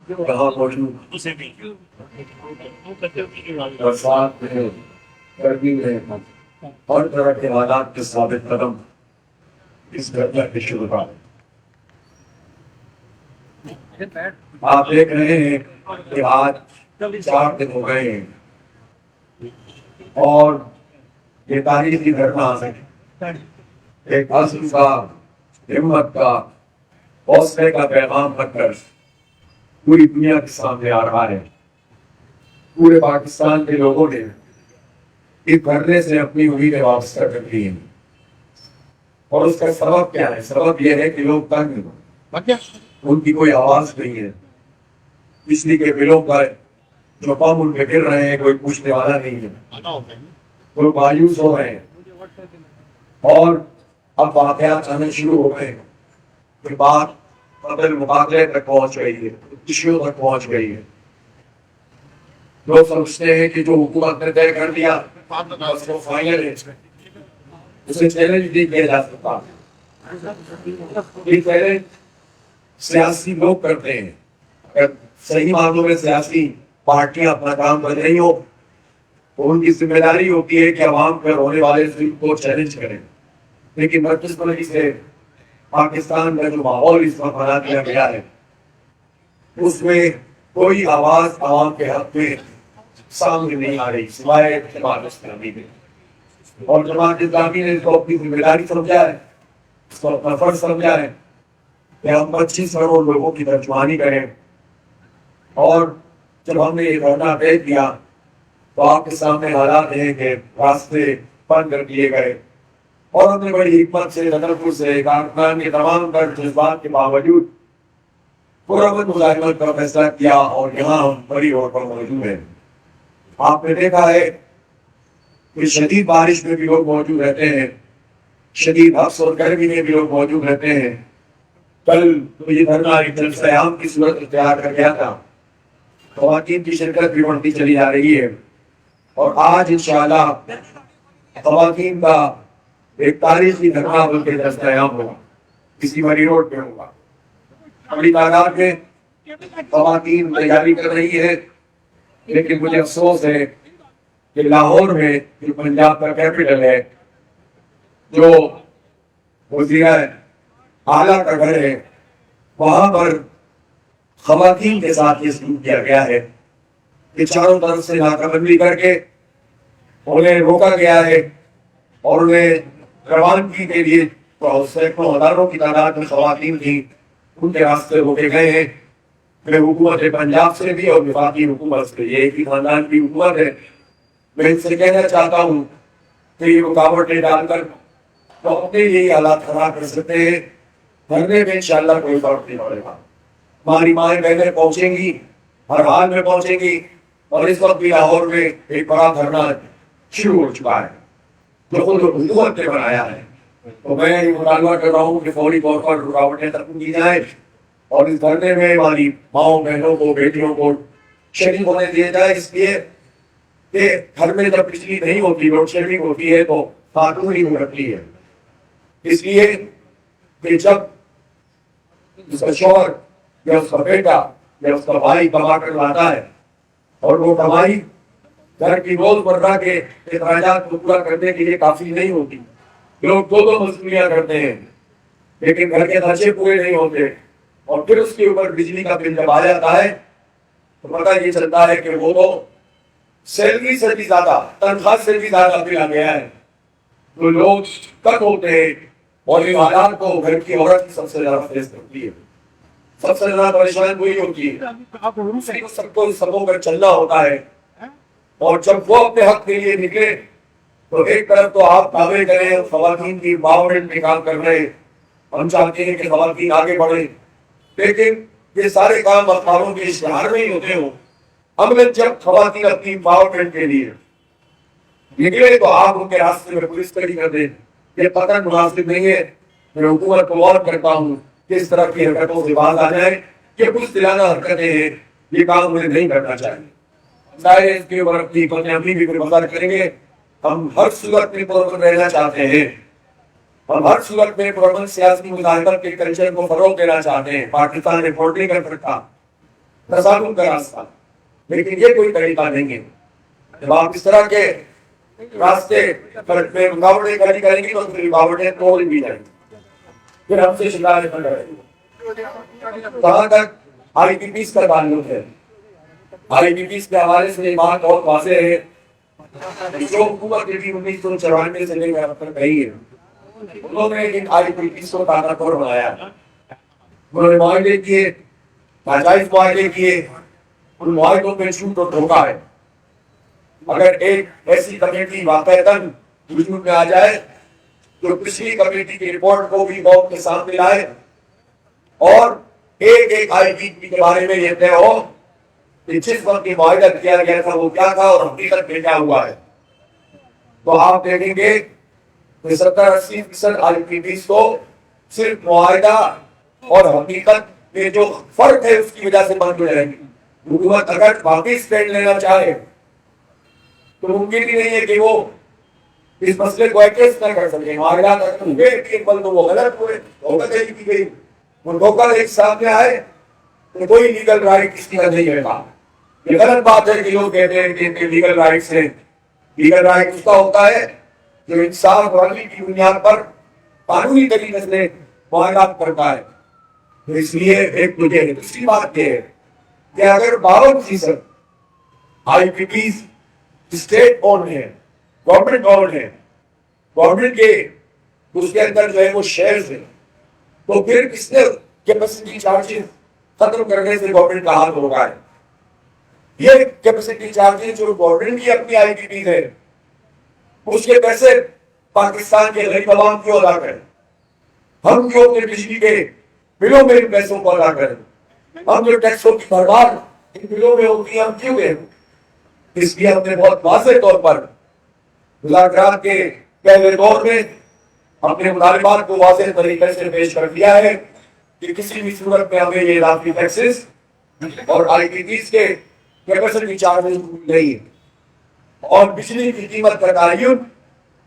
یہاں موجود برسات میں، گرمی میں، ہر طرح کے حالات کے ثابت قدم اس گھٹنا کے شروع آپ دیکھ رہے ہیں کہ آج 4 دن ہو گئے ہیں اور یہ تاریخی گھٹنا ایک عزم کا، ہمت کا، حوصلے کا پیغام بن کر پوری دنیا کے سامنے آ رہا ہے۔ پورے پاکستان کے لوگوں نے اس دھرنے سے اپنی امیدیں وابستہ کر دی ہیں، اور اس کا سبب کیا ہے؟ سبب یہ ہے کہ لوگ تنگ ہیں، ان کی کوئی آواز نہیں ہے، بجلی کے بلوں کا جو کم ان پہ گر رہے ہیں کوئی پوچھنے والا نہیں ہے، لوگ مایوس ہو رہے ہیں، اور اب واقعات آنے شروع ہو گئے کہ بات قتل مقابلے تک پہنچ گئی ہے، خودکشیوں تک پہنچ گئی ہے۔ لوگ سمجھتے ہیں کہ جو حکومت نے طے کر دیا بس وہ فائنل ہے، اسے چیلنج نہیں کیا جا سکتا۔ یہ چیلنج سیاسی لوگ کرتے ہیں۔ اگر صحیح معنوں میں سیاسی پارٹیاں اپنا کام کر رہی ہو تو ان کی ذمہ داری ہوتی ہے کہ عوام پر ہونے والے ظلم کو چیلنج کریں، لیکن بدقسمتی سے پاکستان کا جو ماحول اس وقت بنا دیا گیا ہے اس میں کوئی آواز عوام کے حق میں سامنے نہیں آ رہی سوائے جماعت اسلامی کے، اور جماعت اسلامی نے اس کو اپنی ذمہ داری سمجھا ہے، اس کو اپنا فرض سمجھا ہے کہ ہم 25 کروڑ لوگوں کی ترجمانی کریں۔ اور جب ہم نے یہ دھرنا طے کیا تو آپ کے سامنے حالات ہیں کہ راستے بند کر دیے گئے، اور ہم نے بڑی حکمت سے، نظرپور سے، کارکنان کے تمام تر جذبات کے باوجود پرامن مزاحمت کا فیصلہ کیا، اور یہاں ہم بڑی روڈ پر موجود ہیں۔ آپ نے دیکھا ہے کہ شدید بارش میں بھی لوگ موجود رہتے ہیں، شدید حبس اور گرمی میں بھی لوگ موجود رہتے ہیں۔ کل تو یہ دھرنا ایک جلسہ عام کی صورت اختیار کر گیا تھا، خواتین کی شرکت بھی بڑھتی چلی جا رہی ہے، اور آج انشاءاللہ خواتین کا ایک تاریخی دھرنا بلکہ جلسہ عام ہوگا، کسی بڑی روڈ پہ ہوگا۔ بڑی تعداد میں خواتین تیاری کر رہی ہے، لیکن مجھے افسوس ہے کہ لاہور میں جو پنجاب کا کیپٹل ہے، جو وزیر اعلیٰ کا گھر ہے، وہاں پر خواتین کے ساتھ یہ سلوک کیا گیا ہے کہ چاروں طرف سے ناکہ بندی کر کے انہیں روکا گیا ہے، اور انہیں روانگی کے لیے سینکڑوں ہزاروں کی تعداد میں خواتین تھیں، ان کے راستے روکے گئے ہیں۔ میں حکومت پنجاب سے بھی اور وفاقی حکومت سے، یہ ایک ہی خاندان کی حکومت ہے، میں ان سے کہنا چاہتا ہوں کہ یہ رکاوٹیں ڈال کر تو اپنے یہی حالات خراب کر سکتے ہیں۔ دھرنے میں انشاءاللہ کوئی فرق نہیں پڑے گا، ہماری مائیں بہنیں پہنچیں گی، ہر حال میں پہنچیں گی، اور اس وقت بھی لاہور میں ایک بڑا دھرنا شروع ہو چکا ہے جو خود حکومت نے بنایا ہے۔ تو میں یہ مطالبہ کر رہا ہوں کہ فوری طور پر رکاوٹیں ختم کی جائیں، اور اس دھرنے میں ہماری ماؤں بہنوں کو، بیٹیوں کو شریک ہونے دیا جائے، اس لیے کہ گھر میں جب بجلی نہیں ہوتی، لوڈ شیڈنگ ہوتی ہے تو خاتون ہی بھٹکتی ہے، اس لیے کہ جب اس کا شوہر یا اس کا بیٹا یا اس کا بھائی کما کر لاتا ہے، اور وہ کمائی گھر کی روز مرہ کے اخراجات کو پورا کرنے کے لیے کافی نہیں ہوتی، لوگ دو مصروفیاں کرتے ہیں لیکن گھر کے خرچے پورے نہیں ہوتے، اور پھر اس کے اوپر بجلی کا بل جب آ جاتا ہے تو پتہ یہ چلتا ہے کہ وہ تو سیلری سے بھی زیادہ، تنخواہ سے بھی زیادہ بل آ گیا ہے، تو لوگ کٹ ہوتے ہیں، اور ان حالات کو گھر کی عورت سب سے زیادہ فیس کرتی ہے، سب سے زیادہ پریشان وہی ہوتی ہے، سب کو سبوں پر چلنا ہوتا ہے۔ اور جب وہ اپنے حق کے لیے نکلے تو ایک طرف تو آپ دعوے کریں، خواتین کی امپاورمنٹ کے کام کر رہے ہیں، ہم چاہتے ہیں کہ خواتین آگے بڑھیں، لیکن یہ سارے کام اخباروں کے اشتہار میں ہی ہوتے ہوں، عملاً جب خواتین اپنی امپاورمنٹ کے لیے نکلے تو آپ ان کے راستے میں پولیس کھڑی کر دیں، یہ قطعاً مناسب نہیں ہے۔ میں حکومت کو غور کرتا ہوں کہ اس طرح کی حرکتوں سے باز آ جائے، یہ بزدلانہ حرکتیں ہیں، یہ کام انہیں نہیں کرنا چاہیے۔ ظاہر اس کے اوپر اپنی اپنی بھی گزار کریں گے، ہم ہر صورت میں پرامن رہنا چاہتے ہیں، ہم ہر صورت میں پرامن سیاسی مزاحمت کے کلچر کو فروغ دینا چاہتے ہیں۔ پاکستان نے فورٹی کر رکھا، تصادم کا راستہ، لیکن یہ کوئی طریقہ نہیں ہے۔ جب آپ اس طرح کے راستے پر رکاوٹیں کھڑی کریں گی تو پھر رکاوٹیں توڑ بھی جائیں گی، پھر ہم سے شکایت نہ کریں گے۔ کہاں تک آئی پی پیز کا تعلق ہے، آئی پی پیز کے حوالے سے یہ بات بہت واضح ہے، جو حکومت نے 1994 سے لے کر اب تک کہی ہے، انہوں نے ان آئی پی پیز کو طاقتور بنایا، انہوں نے معاہدے کیے، ناجائز معاہدے کیے، ان معاہدوں میں جھوٹ اور دھوکہ ہے۔ اگر ایک ایسی کمیٹی واقعتاً وجود میں آ جائے جو پچھلی کمیٹی کی رپورٹ کو بھی قوم کے سامنے لائے اور ایک ایک آئی پی پی کے بارے میں یہ طے ہو کہ جس وقت یہ معاہدہ کیا گیا تھا وہ کیا تھا اور حقیقت میں کیا ہوا ہے، تو آپ دیکھیں گے کہ 70-80% آئی پی پیز کو صرف معاہدہ اور حقیقت میں جو فرق ہے اس کی وجہ سے بند ہو جائیں گی۔ حکومت اگر واقعی اسٹینڈ لینا چاہے تو ممکن ہی نہیں ہے کہ وہ اس مسئلے کو ایڈریس نہ کر سکے۔ معاملات اگر ہوئے کہ بل تو وہ غلط ہوئے، دھوکہ دہی کی گئی، وہ دھوکہ ایک سامنے آئے تو کوئی لیگل رائٹ اس کی نہیں رہتا۔ یہ غلط بات ہے کہ لوگ کہتے ہیں کہ ان کے لیگل رائٹس ہیں۔ لیگل رائٹ اس کا ہوتا ہے جو انصاف اور عدل کی بنیاد پر قانونی طریقے سے معاملات کرتا ہے۔ اس لیے ایک مجھے دوسری بات یہ ہے کہ اگر 52% آئی پی پیز اسٹیٹ اون ہے، گورنمنٹ اون ہے، گورنمنٹ کے اس کے اندر جو ہے وہ شیئرز ہیں، تو پھر کس نے کیپیسٹی چارجز ختم کرنے سے گورنمنٹ کا ہاتھ روکا ہے؟ یہ کیپیسٹی چارجز جو گورنمنٹ کی اپنی آئی پی پیز ہے، اس کے پیسے پاکستان کے غریب عوام کیوں ادا کریں؟ ہم کیوں اپنے بجلی کے بلوں میں ان پیسوں کو ادا کریں؟ ہم جو ٹیکسوں کی بھرمار ان بلوں میں ہوتی ہے ہم کیوں دیں؟ اس لیے ہم نے بہت واضح طور پر مذاکرات کے پہلے دور میں اپنے مطالبات کو واضح طریقے سے پیش کر دیا ہے کہ کسی بھی صورت میں ہمیں یہ اضافی ٹیکسز اور آئی پی پیز کے کیپیسٹی چارجز نہیں ہے، اور بجلی کی قیمت کا تعین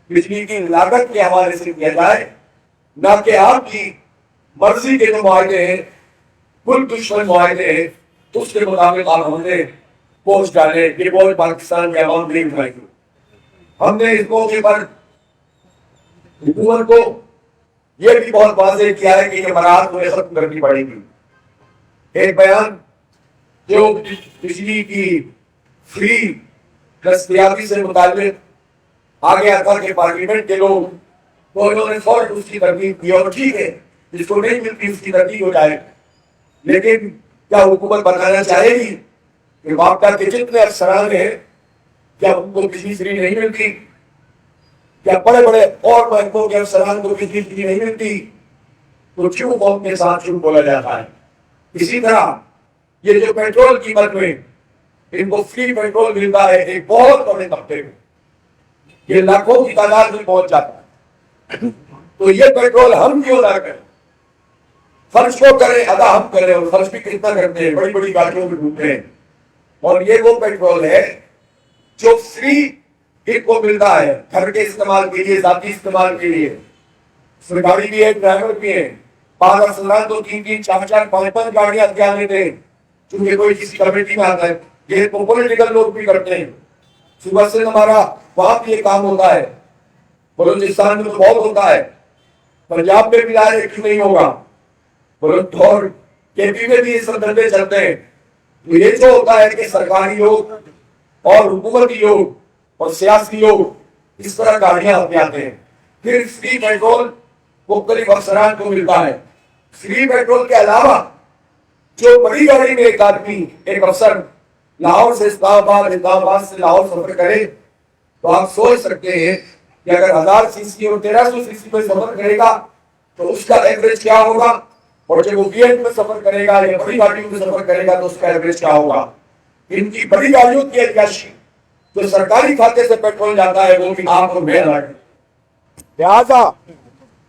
بجلی کی لاگت کے حوالے سے کیا جائے، نہ کہ آپ کی مرضی کے جو معاہدے ہیں، کل دشمن معاہدے ہیں، اس کے مطابق آپ ہمیں بوجھ ڈالے۔ یہ بوجھ پاکستان کے عوام نہیں اٹھائے گی۔ ہم نے اس موقع پر حکومت کو یہ بھی بہت واضح کیا ہے کہ یہ برات ہمیں ختم کرنی پڑے گی۔ ایک بیان جو بجلی کی فری دستیابی سے متعلق آ گیا تھا کہ پارلیمنٹ کے لوگ، تو انہوں نے فوراً اس کی ترغیب کی، اور ٹھیک ہے جس کو نہیں ملتی اس کی ترغیب ہو جائے، لیکن کیا حکومت بتانا چاہے گی کہ واقعہ کے جتنے افسران ہیں کیا ان کو بجلی فری نہیں ملتی؟ کیا بڑے بڑے اور محکموں کے افسران کو بجلی فری نہیں ملتی؟ تو کیوں قوم کے ساتھ کیوں بولا جاتا ہے؟ اسی طرح یہ جو پیٹرول قیمت میں ان کو فری پیٹرول ملتا ہے ایک بہت بڑے طبقے میں، یہ لاکھوں کی تعداد میں پہنچ جاتا ہے، تو یہ پیٹرول ہم کیوں ادا کریں؟ فرض کو کریں، ادا ہم کریں، اور فرض بھی کتنا کرتے ہیں، بڑی بڑی گاڑیوں میں ڈھونڈتے ہیں، اور یہ وہ پیٹرول ہے جو فری ان کو ملتا ہے گھر کے استعمال کے لیے، ذاتی استعمال کے لیے۔ سرکاری بھی ہے، ڈرائیور بھی ہے، 5 افسران تو 3-3 4-4 5-5 گاڑیاں ہتھیار لیتے ہیں، چونکہ کوئی کسی کمیٹی میں آتا ہے۔ یہ پولیٹیکل لوگ بھی کرتے ہیں۔ صبح سے ہمارا وہاں بھی یہ کام ہوتا ہے، بلوچستان میں تو بہت ہوتا ہے، پنجاب میں بھی آئے کیوں نہیں ہوگا، اور کے پی میں بھی یہ سب دھندے چلتے ہیں۔ تو یہ جو ہوتا ہے کہ سرکاری لوگ اور حکومتی لوگ اور سیاسی لوگ اس طرح گاڑیاں ہوتے آتے ہیں، پھر فری پیٹرول مختلف افسران کو ملتا ہے۔ فری پیٹرول کے علاوہ جو بڑی گاڑی میں ایک آدمی، ایک افسر لاہور سے اسلام آباد، اسلام آباد سے لاہور سفر کرے، تو آپ سوچ سکتے ہیں کہ اگر 1000 سی سی اور 1300 سی سی میں سفر کرے گا تو اس کا ایوریج کیا ہوگا، اور جب وہ بی ایڈ میں سفر کرے گا یا بڑی گاڑیوں میں سفر کرے گا تو اس کا ایوریج کیا ہوگا۔ ان کی بڑی گاڑیوں کی عیاشی جو سرکاری کھاتے سے پیٹرول جاتا ہے وہ بھی آپ کو مل رہا ہے۔ لہٰذا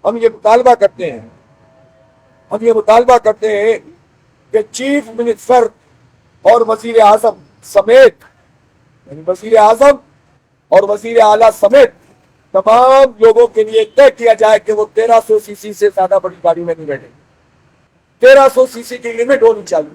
ہم یہ مطالبہ کرتے ہیں کہ چیف منسٹر اور وزیر اعظم سمیت، یعنی وزیر اعظم اور وزیر اعلیٰ سمیت تمام لوگوں کے لیے طے کیا جائے کہ وہ 1300 سی سی سے زیادہ بڑی گاڑی میں نہیں بیٹھے۔ 1300 سی سی کی لمٹ ہونی چاہیے۔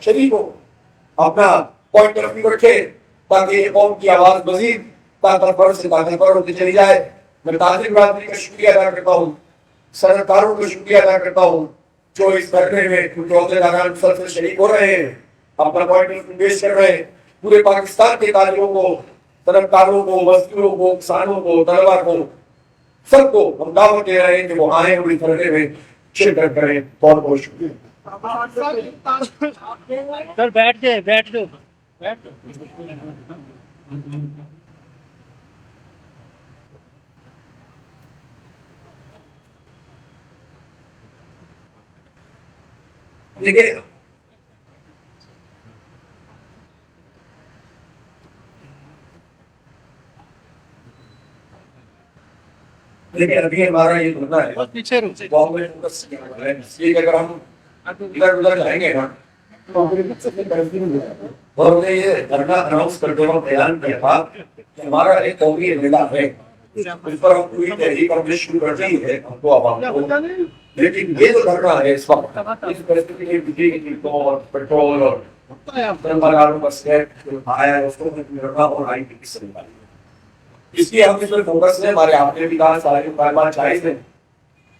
شریک ہو، اپنا پوائنٹ آف ویو رکھے تاکہ یہ قوم کی آواز مزید طاقتور سے طاقتور ہوتی چلی جائے۔ میں تاجر برادری کا شکریہ ادا کرتا ہوں، صنعتکاروں کا شکریہ ادا کرتا ہوں جو اس دھرنے میں کیونکہ عہدیداران مسلسل شریک ہو رہے ہیں، اپنا پوائنٹ آف ویو پیش کر رہے ہیں۔ پورے پاکستان کے تاجروں کو، صنعتکاروں کو، مزدوروں کو، کسانوں کو، طلبا کو، سب کو ہم دعوت دے رہے ہیں کہ وہ آئیں اور اس دھرنے میں شرکت کریں۔ بہت بہت شکریہ۔ سر بیٹھ جائے، بیٹھ جاؤ، بیٹھ جاؤ۔ دیکھیے لیکن ابھی ہمارا یہ دھرنا ہے پیچھے رک جائے۔ بہت بڑے فوکس سے کیا ہے، اس لیے کہ اگر ہم ادھر ادھر جائیں گے نا اور ہم نے یہ دھرنا اناؤنس کرتے وقت اعلان کیا تھا کہ ہمارا ایک قومی ایجنڈا ہے، اس پر ہم پوری تحریک ہم نے شروع کر دی ہے ہم کو عوام کو، لیکن یہ جو دھرنا ہے اس وقت اس پریسٹی کے بجلی کی قیمتوں اور پیٹرول اور بازاروں پر سیٹ جو آیا ہے اس کو کرنا اور آئی پی سے نکالنا، اس لیے ہم اس پر فوکس ہے۔ ہمارے آپ نے بھی کہا سارے مطالبات جائز ہیں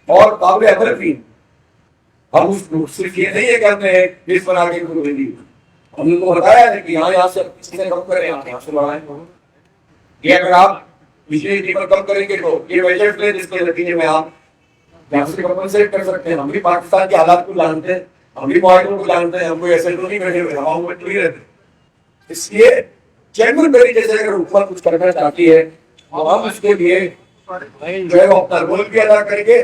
اور قابل عمل بھی۔ ہم صرف یہ نہیں ہے کہ ہم نے ایک لسٹ بنا کے دے دی، ہم نے تو بتایا ہے کہ یہاں سے کسی سے کم کریں، یہاں سے بڑھائیں۔ یہ اگر آپ بجلی کی قیمت کم کریں گے تو یہ بجٹ لیں جس کے نتیجے میں آپ یہاں سے کمپنسیٹ کر سکتے ہیں۔ ہم بھی پاکستان کے حالات کو جانتے ہیں، ہم بھی معاہدوں کو جانتے ہیں، ہم کوئی ایسے تو نہیں بیٹھے ہوئے، ہم میں تو ہی رہتے۔ اس لیے جنرل طریقے سے اگر حکومت کچھ کرنا چاہتی ہے تو ہم اس کے لیے جو ہے وہ اپنا رول بھی ادا کریں گے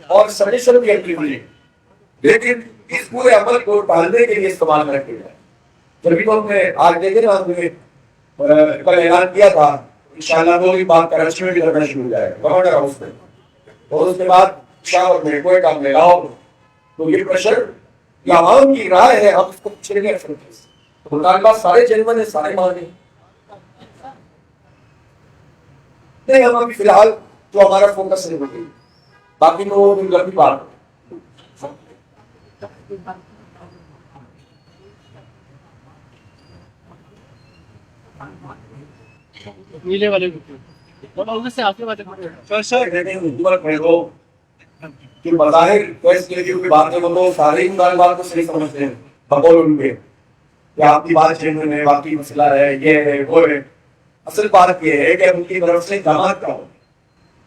اور سجیشن بھی اپنی ملے، لیکن اس پورے عمل کو ٹالنے کے لیے استعمال نہ کیا جائے۔ جبھی تو ہم نے آج دیکھے نا، ہم نے کل اعلان کیا تھا انشاءاللہ وہ بھی بات کراچی میں بھی لگنا شروع ہو جائے گا گورنر ہاؤس میں، اور اس کے بعد شاور میں کوئٹہ میں لاہور۔ تو یہ پریشر یہ عوام کی رائے ہے، ہم اس کو پیچھے نہیں رکھ سکتے۔ مطالبات سارے جنون ہیں، سارے مانے نہیں، ہم ابھی فی الحال جو ہمارا فوکس ہے وہ باقی تو لمبی بات ہے۔ نیلے والے اور سے آگے والے کہ بظاہر کی باتیں وہ تو سارے ہی مطالبات کو صحیح سمجھتے ہیں بقول ان کے کہ آپ کی بات جنون ہے، باقی مسئلہ ہے، یہ ہے وہ ہے۔ اصل بات یہ ہے کہ ان کی طرف سے اقدامات کا ہو،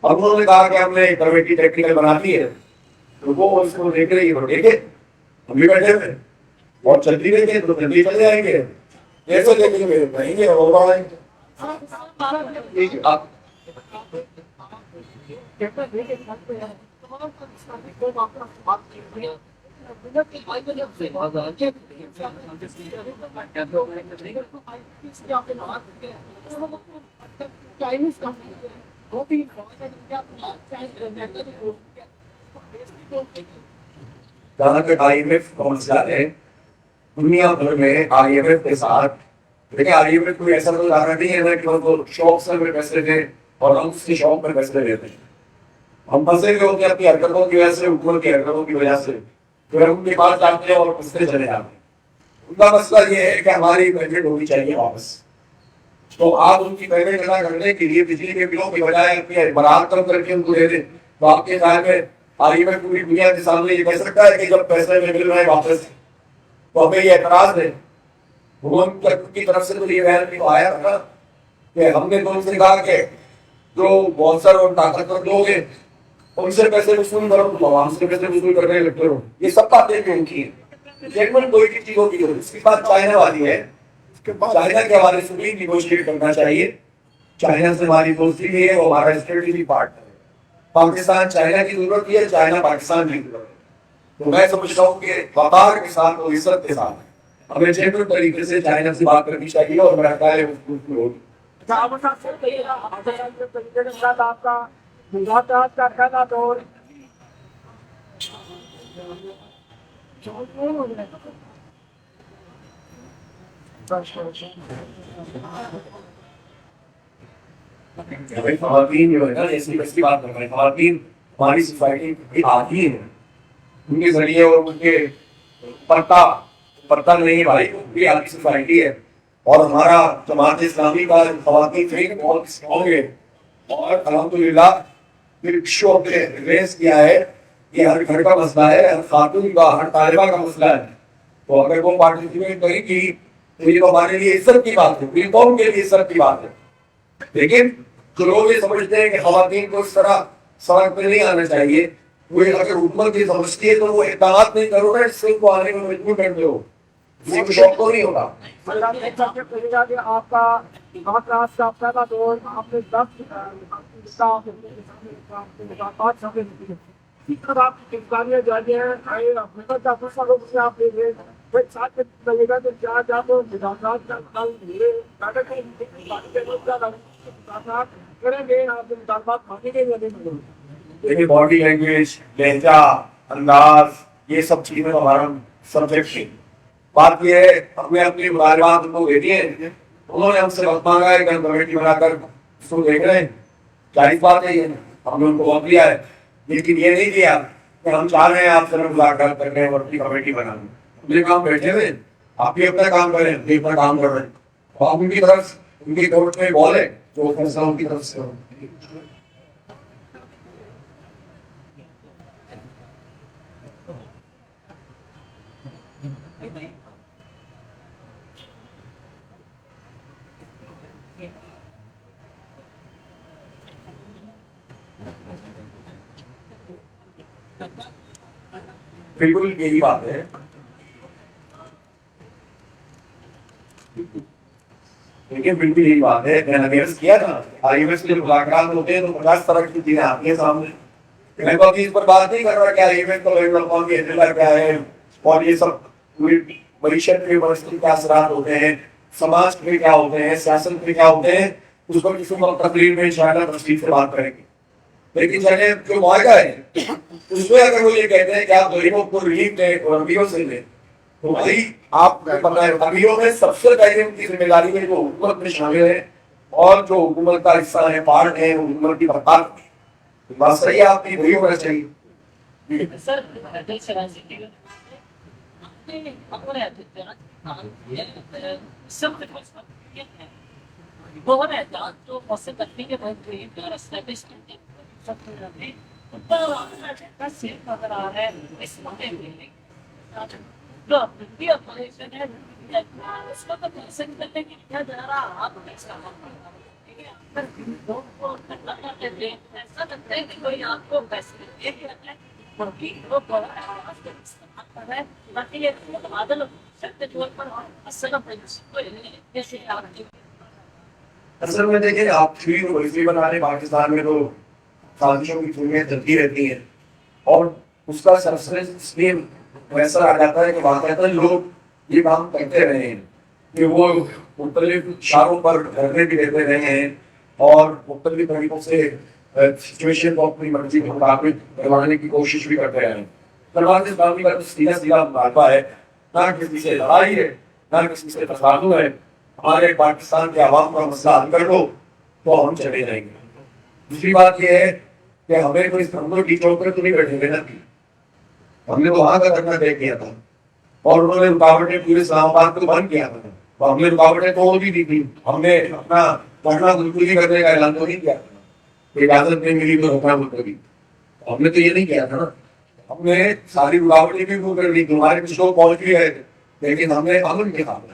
اور انہوں نے کہا کہ ہم نے کمیٹی ٹیکنیکل بنا دی ہے تو وہ اس کو دیکھ رہی ہے، دیکھے ہم بھی بیٹھے ہوئے اور چلتی رہیں تو جلدی چلے جائیں گے، ایسے دیکھیں گے نہیں گے اور بڑھائیں گے۔ جہاں تک آئی ایم ایف کا مسئلہ ہے، دنیا بھر میں آئی ایم ایف کے ساتھ دیکھیں، آئی ایم ایف کوئی ایسا تو ادارہ نہیں ہے نا کہ ان کو شوق سے ہمیں پیسے دیں اور ہم اس کے شوق میں پیسے دیتے ہیں۔ ہم پھنسے ہوئے ہوتے ہیں اپنی حرکتوں کی وجہ سے، حکومت کی حرکتوں کی وجہ سے، پھر ہم ان کے پاس جاتے ہیں اور پھنستے چلے جاتے ہیں۔ ان کا مسئلہ یہ ہے کہ ہماری پیمنٹ ہونی چاہیے واپس، تو آپ ان کی پیمنٹ ادا کرنے کے لیے بجلی کے بلوں کی بجائے اپنی برات کم کر کے ان کو دے دیں، تو آپ کے خیال میں آئی ایم ایف پوری دنیا کے سامنے یہ کہہ سکتا ہے کہ جب پیسے میں مل رہے ہیں واپس تو ہمیں یہ اعتراض ہے؟ حکومت کی طرف سے تو یہ بیان بھی آیا تھا کہ ہم نے تو ان سے کہا کہ جو بانسر اور طاقتور لوگ ہیں ان سے پیسے وصول کرو، تو عوام سے پیسے وصول کرنے لگتے ہو۔ یہ سب باتیں بھی ان کی ہیں، جنرل کوئی بھی چیزوں کی ہو۔ اس کے بعد چائنا والی ہے، چائنا کے حوالے سے بھی نیگوشیٹ کرنا چاہیے۔ چائنا سے ہماری دوستی بھی ہے، وہ ہمارا اسٹریٹجک پارٹنر ہے۔ پاکستان چائنا کی ضرورت ہے، چائنا پاکستان کی ضرورت ہے۔ تو میں سمجھتا ہوں کہ وقار کے ساتھ اور عزت کے ساتھ ہمیں جنرل طریقے سے چائنا سے بات کرنی چاہیے، اور میرا خیال ہے وہ ہوگی۔ آپ کا مذاکرات کا پہلا دور خواتین جو ہے نا، اس کی بات کر رہے ہیں، خواتین ہماری سوسائٹی کی آدھی ہیں، ان کے ذریعے اور ان کے پرتا نہیں ہے بھائی، یہ آپ کی سوسائٹی ہے. اور ہمارا جماعت اسلامی کا خواتین بہت اسٹرانگ ہے، اور الحمدللہ شو نے ریز کیا ہے کہ ہر گھر کا مسئلہ ہے، ہر خاتون کا، ہر طالبہ کا مسئلہ ہے. تو اگر وہ پارٹیسپیٹ کرے گی تو یہ تو ہمارے لیے عزت کی بات ہے، پوری قوم کے لیے عزت کی بات ہے. لیکن جو لوگ یہ سمجھتے ہیں کہ خواتین کو اس طرح سڑک پہ نہیں آنا چاہیے، وہ اگر حکومت یہ سمجھتی ہے تو وہ اطاعت نہیں کرو نا، اس سے ان کو آنے میں مجبور کرتے ہو، کسی کو شوق تو نہیں ہوگا. آپ کا مقاصد کا پہلا دور آپ نے 10 مقامات شامل کی. آپ کی گفتگویں جاری ہیں، کا فیصلہ لوگ سے آپ لے لیں، پھر ساتھ میں لگے گا تو کیا جا تو مداخلات کا کل میرے بیٹھک کریں گے، آپ کے مطالبات مانیں گے یا نہیں؟ دیکھیے باڈی لینگویج، لہجہ، انداز، یہ سب چیزیں ہمارا سبجیکٹ ہے. بات یہ ہے ہم نے اپنی مطالبات ان کو دے دیے، انہوں نے ہم سے وقت مانگا ہے کہ ہم کمیٹی بنا کر اس کو دیکھ رہے ہیں. جائز بات ہے، یہ ہم نے ان کو وقت دیا ہے، لیکن یہ نہیں دیا کہ ہم چاہ رہے ہیں آپ سے مذاکرات کر رہے ہیں اور اپنی کمیٹی بنا لیں. اپنے کام بیٹھے ہوئے، آپ بھی اپنا کام کریں، ہم بھی اپنا کام کر رہے ہیں. آپ ان کی طرف ان کی کورٹ میں بال ہے جو فیصلہ ان کی طرف سے ہو. بالکل یہی بات ہے. لیکن بالکل یہی بات ہے، میں نے عرض کیا تھا آئی ایم ایس کے مذاکرات ہوتے ہیں تو 50 طرح کی چیزیں آتی ہیں سامنے. میں تو ابھی اس پر بات نہیں کر رہا کہ آئی ایم ایس کا بین الاقوامی ایجنڈا کیا ہے اور یہ سب معیشت کے مسئلے کیا اثرات ہوتے ہیں، سماج میں کیا ہوتے ہیں، سیاست میں کیا ہوتے ہیں، اس پر کسی وقت تقریر میں انشاءاللہ تفصیل سے بات کریں گے. لیکن چلے جو معاہدہ ہے اس میں اگر وہ یہ کہتے ہیں کہ آپ غریبوں کو ریلیف دیں اور امیر سے دیں، تو بھائی آپ کو پتہ ہے امیروں میں سب سے پہلے ان کی ذمہ داری ہے جو حکومت میں شامل ہے اور جو حکومت کا حصہ ہے، پارٹ ہے حکومت کی بقال. بات صحیح ہے، آپ کی وہی ہونا چاہیے. سر بہت احتیاط جو موسم تکمیل کے بہت اور اسٹیبلشمنٹ نظر آ رہا ہے اس موقع جو اپنی اپوزیشن ہے اس کو تو پسند کرنے کی کیا جا رہا آپ ایسا لگتا ہے کہ کوئی آپ کو فیصلے دے کے رکھے باقی یہ بادل سخت طور پر اصل میں دیکھیں آپ پولیسی بنا رہے پاکستان میں تو سازشوں کی فلمیں چلتی رہتی ہیں اور اس کا سرسرس اس لیے ویسا آ جاتا ہے کہ واقعات لوگ یہ کام کرتے رہے ہیں کہ وہ مختلف اشاروں پر دھرنے بھی دیتے رہے ہیں اور مختلف طریقوں سے سچویشن کو اپنی مرضی کے مطابق کروانے کی کوشش بھی کرتے رہے ہیں. جماعت اسلامی کا سیدھا سیدھا مطالبہ ہے، نہ کسی سے لڑائی ہے نہ کسی سے تصادم ہے. ہمارے پاکستان کے عوام کا مسئلہ حل کر دو تو ہم چلے جائیں گے. دوسری بات یہ ہے کہ ہمیں تو اس ہم تو ٹی چوک پر تو نہیں بیٹھے ہوئے نا، ہم نے تو وہاں کا کرنا طے کیا تھا اور انہوں نے رکاوٹیں پورے اسلام آباد کو بند کیا تھا. ہم نے رکاوٹیں توڑ بھی دی تھی، ہم نے اپنا پڑھنا بالکل کرنے کا اعلان تو نہیں کیا تھا، اجازت نہیں ملی تو روکنا بالکل. ہم نے تو یہ نہیں کیا تھا نا، ہم نے ساری رکاوٹیں بھی دور کر لی. تمہارے کچھ لوگ پہنچ بھی گئے تھے لیکن ہم نے امن کے خاتمہ،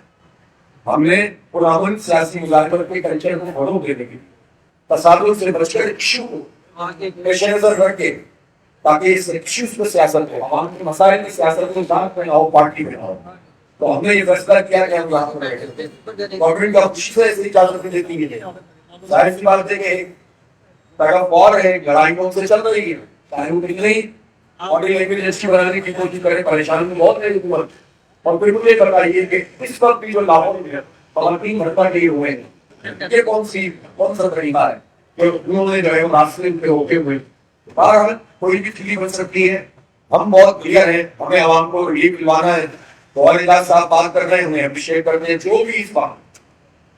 ہم نے پرامن سیاسی مذاکرات کے کلچر کو فروغ دینے کے لیے تصادم سے بچ کر ایشو کو پیش نظر رکھ کے تاکہ اس ایشوز پر سیاست ہو، عوام کے مسائل کی سیاست کو ذات میں ہو، پارٹی میں ہو. تو ہم نے یہ فیصلہ کیا کہ ہم یہاں پر بیٹھے تھے. گورنمنٹ کا خوشی سے ایسی اجازت دیتی ہے. ظاہر سی بات ہے کہ طرف اور ہے لڑائیوں سے چل رہی ہے، چاہے وہ کتنی باڈی لینگویج اچھی بنانے کی کوشش کرے، پریشان بہت ہے حکومت. اور پھر مجھے بتائیے کہ اس وقت بھی جو لاہور میں خواتین بھرپا کیے ہوئے ہیں یہ کون سا طریقہ ہے کہ انہوں نے جو ہے راستے پہ ہوتے ہوئے بہرحال کوئی بھی چیز بن سکتی ہے. ہم بہت کلیئر ہیں، ہمیں عوام کو ریلیف دلوانا ہے. تو اعجاز صاحب بات کر رہے ہیں، انہیں اپریشیٹ کرتے ہیں. جو بھی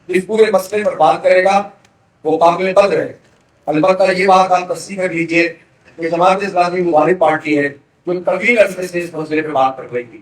اس پورے مسئلے پر بات کرے گا وہ قابل قدر ہے. البتہ یہ بات آپ تصدیق کر لیجیے کہ جماعت اسلامی مخالف پارٹی ہے جو طویل عرصے سے اس مسئلے پہ بات کر رہی تھی.